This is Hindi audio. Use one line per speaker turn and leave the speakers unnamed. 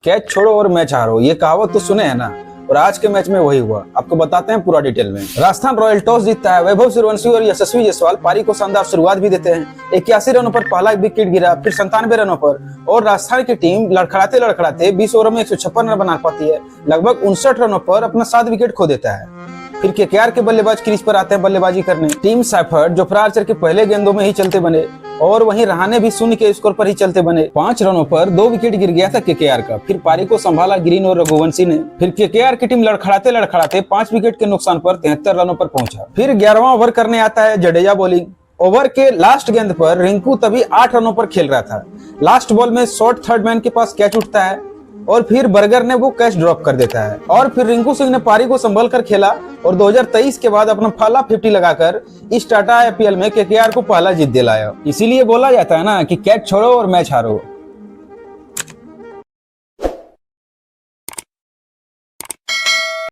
कैच छोड़ो और मैच हारो, ये कहावत तो सुने है ना। और आज के मैच में वही हुआ। आपको बताते हैं पूरा डिटेल में। राजस्थान रॉयल टॉस जीतता है। वैभव सूर्यवंशी और यशस्वी जायसवाल पारी को शानदार शुरुआत भी देते हैं। 81 रनों पर पहला विकेट गिरा, फिर 97 रनों पर और राजस्थान की टीम लड़खड़ाते 20 ओवर में 156 रन बना पाती है। लगभग 59 रनों पर अपना 7 विकेट खो देता है। फिर केकेआर के बल्लेबाज क्रीज पर आते हैं बल्लेबाजी करने। टीम सैफर्ड जो आर्चर के पहले गेंदों में ही चलते बने और वहीं रहाणे भी शून्य के स्कोर पर ही चलते बने। 5 रनों पर 2 विकेट गिर गया था केकेआर का। फिर पारी को संभाला ग्रीन और रघुवंशी ने। फिर केकेआर की टीम लड़खड़ाते 5 विकेट के नुकसान पर 73 रनों पर पहुंचा। फिर 11वां ओवर करने आता है जडेजा बॉलिंग। ओवर के लास्ट गेंद पर रिंकू तभी 8 रनों पर खेल रहा था। लास्ट बॉल में शॉर्ट थर्ड मैन के पास कैच उठता है और फिर बर्गर ने वो कैच ड्रॉप कर देता है। और फिर रिंकू सिंह ने पारी को संभल कर खेला और 2023 के बाद अपना पहला 50 लगाकर इस टाटा आईपीएल में केकेआर को पहला जीत दिलाया। इसीलिए बोला जाता है ना कि कैच छोड़ो और मैच हारो।